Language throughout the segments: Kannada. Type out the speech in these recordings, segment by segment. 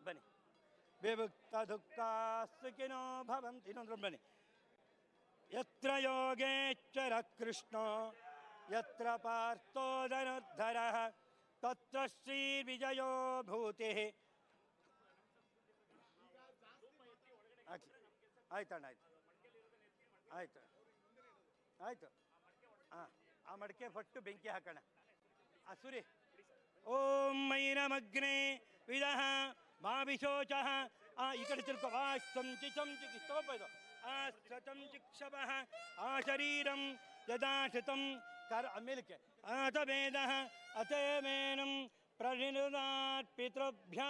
ಬನ್ನಿ. ವಿಭುಕ್ತ ದುಃಖ ಸುಖಿನೋ ಭವಂತಿ. ಇನ್ನೊಂದು ಬನ್ನಿ. ಯತ್ರ ಯೋಗೇಶ್ವರ ಕೃಷ್ಣ ಯತ್ರ ಪಾರ್ಥೋ ಧನುರ್ಧರ ತತ್ರ ಶ್ರೀ ವಿಜಯೋ ಭೂತಿ. ಆಯ್ತಣ್ಣ, ಆಯ್ತು ಆಯ್ತು ಆಯ್ತು. ಹಾಂ, ಆ ಮಡಿಕೆ ಫಟ್ಟು ಬೆಂಕಿ ಹಾಕೋಣ. ಸುರಿ. ಓಂ ಮೈನಮಗ್ನೆ ವಿದಃ ಮಾವಿಶೋಚ. ಈ ಕಡೆ ತಿಳ್ಕೊ. ಚಂಚಿ ಚಂಚಿ ತಗೋಪ ಇದು. ಚಿಕ್ಷಪ ಆ ಶರೀರಂ ಯದಾಶಿತಂ ಕರ್ ಮೇಲಕ್ಕೆ ಅತವೇದ ಅತೇಮೇನಂ ಪ್ರಣಿನುದಾತ್ ಪಿತೃಭ್ಯ.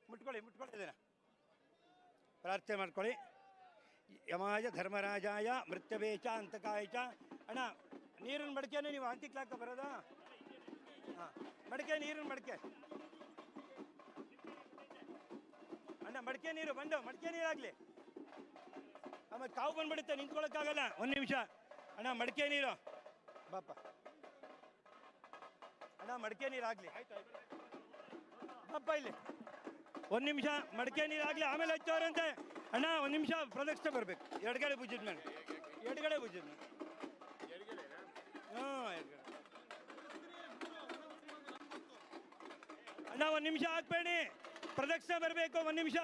ಮುಟ್ಕೊಳ್ಳಿ ಇದನ್ನ ಪ್ರಾರ್ಥನೆ ಮಾಡ್ಕೊಳ್ಳಿ. ಯಮಾಯ ಧರ್ಮರಾಜಾಯ ಮೃತ್ಯವೇ ಚ ಅಂತಕಾಯ ಚ. ಅಣ್ಣ, ನೀರಿನ ಮಡಿಕೆನೇ ನೀವು ಅಂತಿಕ್ಲಾಕ ಬರೋದಾ? ಹಾಂ, ಮಡಿಕೆ, ನೀರಿನ ಮಡಿಕೆ ಅಣ್ಣ. ಮಡಿಕೆ ನೀರು ಬಂದು, ಮಡಿಕೆ ನೀರಾಗಲಿ. ಆಮೇಲೆ ಕಾವು ಬಂದ್ಬಿಡುತ್ತೆ, ನಿಂತ್ಕೊಳ್ಳೋಕ್ಕಾಗಲ್ಲ. ಒಂದು ನಿಮಿಷ ಅಣ್ಣ, ಮಡಿಕೆ ನೀರು ಬಾಪ. ಅಣ್ಣ, ಮಡಿಕೆ ನೀರಾಗಲಿ ಬಾಪ. ಇಲ್ಲಿ ಒಂದು ನಿಮಿಷ ಮಡಿಕೆ ನೀರಾಗಲಿ, ಆಮೇಲೆ ಹಚ್ಚೋರಂತೆ. ಅಣ್ಣ, ಒಂದು ನಿಮಿಷ ಪ್ರದಕ್ಷಿಣೆ ಬರಬೇಕು. ಎಡಗಡೆ ಭುಜದ ಮೇಲೆ, ಎಡಗಡೆ ಭುಜದ ಮೇಲೆ. ಹಾಂ, ಎಡಗಡೆ. ಅಣ್ಣ, ಒಂದು ನಿಮಿಷ ಹಾಕ್ಬೇಡಿ, ಪ್ರದಕ್ಷಿಣೆ ಬರಬೇಕು. ಒಂದು ನಿಮಿಷ.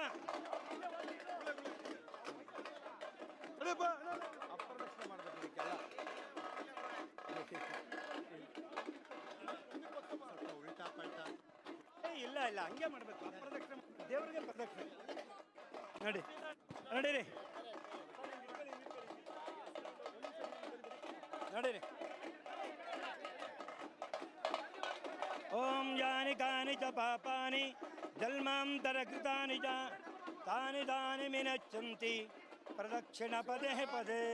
ಅಪ್ರದಕ್ಷಿಣೆ ಮಾಡಬೇಕು ಇದಕ್ಕೆಲ್ಲ. ಇಲ್ಲ ಇಲ್ಲ, ಹಂಗೆ ಮಾಡಬೇಕು. ಅಪ್ರದಕ್ಷಿಣೆ ದೇವರಿಗೆ ಪ್ರದಕ್ಷಿಣೆ. ನಡೀರಿ ನಡೀರಿ. ಓಂ ಯಾನಿ ಕಾನಿ ಚ ಪಾಪಾನಿ ಜನ್ಮಾಂತರ ಕೃತಾನಿ ಚ ತಾನಿ ತಾನಿ ವಿನಶ್ಯಂತಿ ಪ್ರದಕ್ಷಿಣ ಪದೇ ಪದೇ.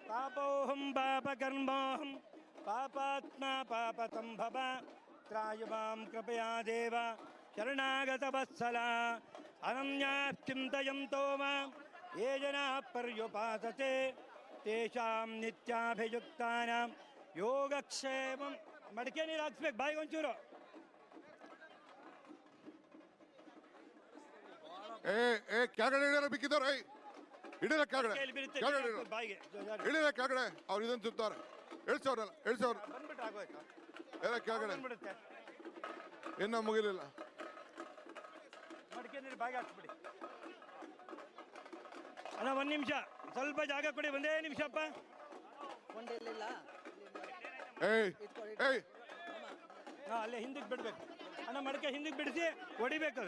ಪಾಪೋಹಂ ಪಾಪಕರ್ಮೋಹಂ ಪಾಪಾತ್ಮ ಪಾಪತಂಭವ ತ್ರಾಯ ಮಾಂ ಕೃಪಯಾ ದೇವ ಶರಣಾಗತ ವತ್ಸಲ. ಅನನ್ಯಾಶ್ಚಿಂತಯಂತೋ ಮಾಂ ಯೇ ಜನಾಃ ಪರ್ಯುಪಾಸತೆ ತೇಷಾಂ ನಿತ್ಯಾಭಿಯುಕ್ತಾನಾಂ ಯೋಗಕ್ಷೇಮಂ. ಮಡಿಕೆ ನೀರು ಹಾಕ್ಸ್ಬೇಕು ಬಾಯಿಗೆ ಒಂಚೂರು. ಕೆಳಗಡೆ ಇಡೋರು ಬಿಕ್ಕಿದವ್ರು ಇಡಿರ ಕೆಳಗಡೆ ಇಡಿರ ಕೆಳಗಡೆ. ಅವ್ರು ಇದನ್ನು ಸುತ್ತಾರೆ. ಇಳಿಸೋರಲ್ಲ, ಇಳಿಸೋರು ಎಲ್ಲ ಕೆಳಗಡೆ. ಇನ್ನೂ ಮುಗಿಲಿಲ್ಲ. ಮಡಿಕೆ ನೀರು ಬಾಯಿಗೆ ಹಾಕ್ಸ್ಬಿಡಿ. ಅಣ್ಣ, ಒಂದು ನಿಮಿಷ ಸ್ವಲ್ಪ ಜಾಗ ಕೊಡಿ. ಒಂದೇ ನಿಮಿಷಪ್ಪ. ಹಾಂ, ಅಲ್ಲೇ ಹಿಂದಕ್ಕೆ ಬಿಡಬೇಕು. ಅಣ್ಣ, ಮಡಿಕೆ ಹಿಂದಕ್ಕೆ ಬಿಡಿಸಿ ಹೊಡಿಬೇಕು.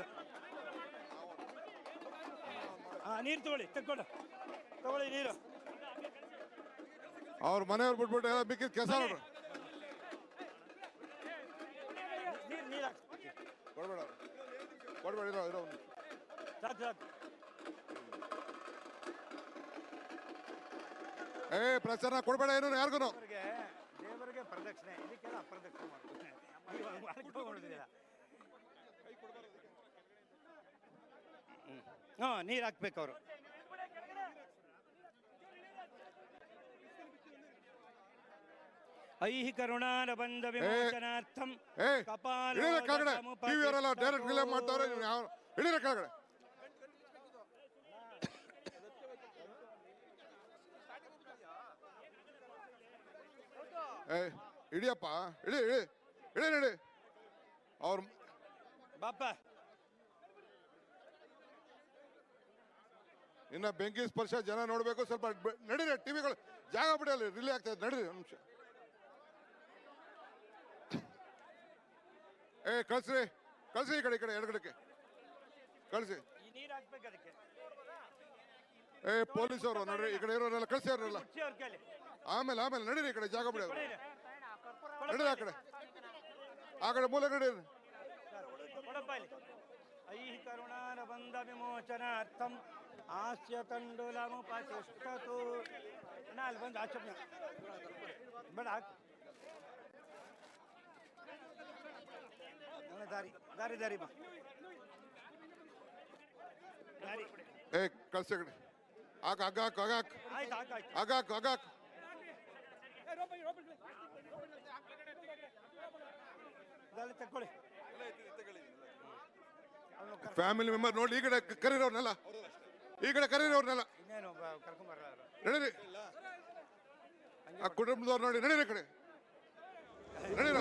ಹಾಂ, ನೀರು ತಗೊಳ್ಳಿ ನೀರು. ಅವ್ರ ಮನೆಯವ್ರು ಬಿಟ್ಬಿಟ್ಟು ಎಲ್ಲ ಬಿಕ್ಕಿದ ಕೆಲಸ ನೋಡ್ರಿ. ನೀರು ಕೊಡ್ಬೇಡ ಇರೋ ಸಾಕು. ಪ್ರಚಾರ ಕೊಡ್ಬೇಡ ಏನು ಯಾರಿಗೂ. ದೇವರಿಗೆ ಪ್ರದಕ್ಷಿಣೆ, ಇದಕ್ಕೆಲ್ಲ ಅಪ್ರದಕ್ಷಿಣೆ ಮಾಡ್ತೀವಿ. ಹಾಂ, ನೀರು ಹಾಕ್ಬೇಕು ಅವರು. ಐಹಿ ಕರುಣಾರ ಬಂದ ವಿಮೋಚನಾರ್ಥಂ ಕಪಾಲ ಡೈರೆಕ್ಟ್ ರಿಲೇ ಮಾಡ್ತಾವ್ರೆ. ಇಳಿರ ಕೆಳಗಡೆ. ಇಡಿಯಪ್ಪ, ಇಳಿ ಇಳಿ ಇಳಿ ನಡಿ. ಅವ್ರ ಬಾಪ ಇನ್ನ ಬೆಂಕಿ ಸ್ಪರ್ಶ ಜನ ನೋಡ್ಬೇಕು. ಸ್ವಲ್ಪ ನಡೀರಿ, ಟಿವಿಗಳು ಜಾಗ ಬಿಡಲ್ಲ, ರಿಲೇ ಆಗ್ತಾ ಇದೆ. ನಡೀರಿ ಒಂದು ನಿಮಿಷ. ಕಳ್ಸ್ರಿ ಈ ಕಡೆ ಎಡಗಡೆಗೆ ಕಳ್ಸಿ. ಪೊಲೀಸ್ ಅವರು ನೋಡ್ರಿ, ಈ ಕಡೆ ಇರೋರೆಲ್ಲ ಕಳ್ಸಿ. ಅವರೆಲ್ಲ ಆಮೇಲೆ ನಡೀರಿ, ಈ ಕಡೆ ಜಾಗ ಬಿಡಿ. ನಡೀರಿ ಆ ಕಡೆ ಮೂಲೆ ಕಡೆ. ಐಹಿ ಕರುಣಾರ ಬಂದ ವಿಮೋಚನಾರ್ಥಂ ಹಾಸ್ಯ ತಂಡುಲಮುಪತಿಷ್ಠತು. ಅಲ್ಲಿ ಬಂದು ಆಚರಣೆ ಬೇಡ. ದಾರಿ ಬಾ. ಕಳ್ಸಿ ಕಡೆ. ಆಗಾಕ್ ತಗೊಳ್ಳಿ. ಫ್ಯಾಮಿಲಿ ಮೆಂಬರ್ ನೋಡಿ, ಈ ಕಡೆ ಕರೀರವ್ರನ್ನೆಲ್ಲ, ಈ ಕಡೆ ಕರೀರವ್ರನ್ನೆಲ್ಲ ಇನ್ನೇನು ಕರ್ಕೊಂಬರಲ್ಲ. ನಡೀರಿ. ಆ ಕುಟುಂಬದವ್ರು ನೋಡಿ, ನಡೀರಿ ಈ ಕಡೆ ನಡೀರ.